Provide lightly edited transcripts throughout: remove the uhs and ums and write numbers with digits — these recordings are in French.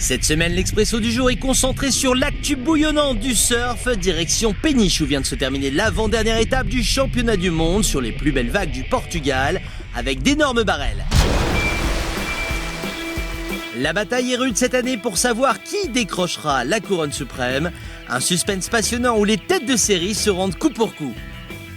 Cette semaine, l'Expresso du jour est concentré sur l'actu bouillonnante du surf, direction Péniche où vient de se terminer l'avant-dernière étape du championnat du monde sur les plus belles vagues du Portugal, avec d'énormes barrels. La bataille est rude cette année pour savoir qui décrochera la couronne suprême, un suspense passionnant où les têtes de série se rendent coup pour coup.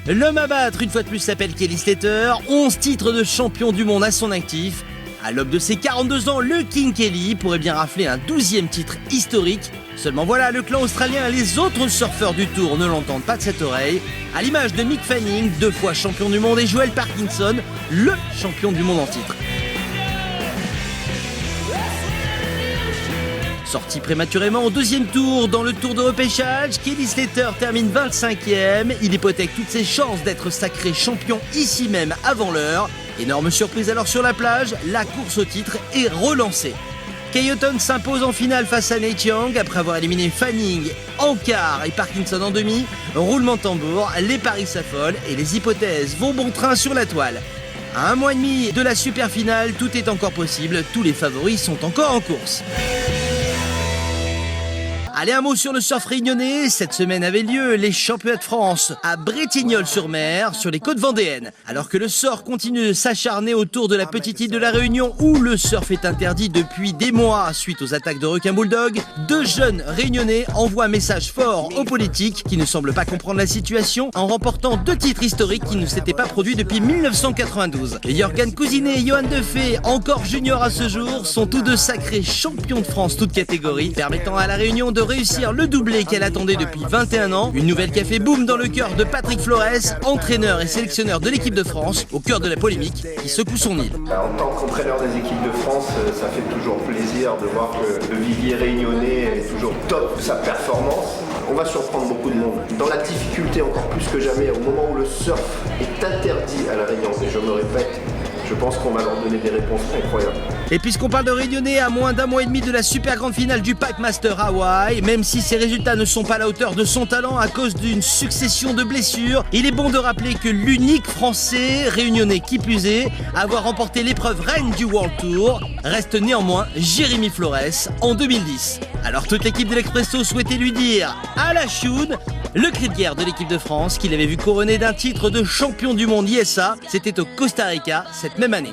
L'homme à battre une fois de plus s'appelle Kelly Slater, 11 titres de champion du monde à son actif. À l'aube de ses 42 ans, le King Kelly pourrait bien rafler un 12e titre historique. Seulement voilà, le clan australien et les autres surfeurs du tour ne l'entendent pas de cette oreille. À l'image de Mick Fanning, 2 fois champion du monde, et Joel Parkinson, le champion du monde en titre. Sorti prématurément au 2e tour dans le tour de repêchage, Kelly Slater termine 25e. Il hypothèque toutes ses chances d'être sacré champion ici même avant l'heure. Énorme surprise alors sur la plage, la course au titre est relancée. Keoton s'impose en finale face à Nate Young après avoir éliminé Fanning en quart et Parkinson en demi. Roulement de tambour, les paris s'affolent et les hypothèses vont bon train sur la toile. À 1 mois et demi de la super finale, tout est encore possible, tous les favoris sont encore en course. Allez, un mot sur le surf réunionnais. Cette semaine avaient lieu les championnats de France à Bretignolles-sur-Mer, sur les côtes vendéennes. Alors que le sort continue de s'acharner autour de la petite île de la Réunion où le surf est interdit depuis des mois suite aux attaques de requins bulldog, 2 jeunes réunionnais envoient un message fort aux politiques qui ne semblent pas comprendre la situation en remportant 2 titres historiques qui ne s'étaient pas produits depuis 1992. Jorgen Cousinet et Johan Defay, encore juniors à ce jour, sont tous deux sacrés champions de France toutes catégories, permettant à la Réunion de réussir le doublé qu'elle attendait depuis 21 ans. Une nouvelle qui a fait boum dans le cœur de Patrick Flores, entraîneur et sélectionneur de l'équipe de France, au cœur de la polémique qui secoue son île. En tant qu'entraîneur des équipes de France, ça fait toujours plaisir de voir que le vivier réunionnais est toujours top de sa performance. On va surprendre beaucoup de monde. Dans la difficulté encore plus que jamais, au moment où le surf est interdit à la Réunion, et je me répète, je pense qu'on va leur donner des réponses incroyables. Et puisqu'on parle de Réunionnais, à moins d'1 mois et demi de la super grande finale du Pac Master Hawaii, même si ses résultats ne sont pas à la hauteur de son talent à cause d'une succession de blessures, il est bon de rappeler que l'unique Français, Réunionnais qui plus est, à avoir remporté l'épreuve reine du World Tour, reste néanmoins Jérémy Flores en 2010. Alors toute l'équipe de l'Expresso souhaitait lui dire à la choune, le cri de guerre de l'équipe de France qu'il avait vu couronné d'un titre de champion du monde ISA, c'était au Costa Rica cette même année.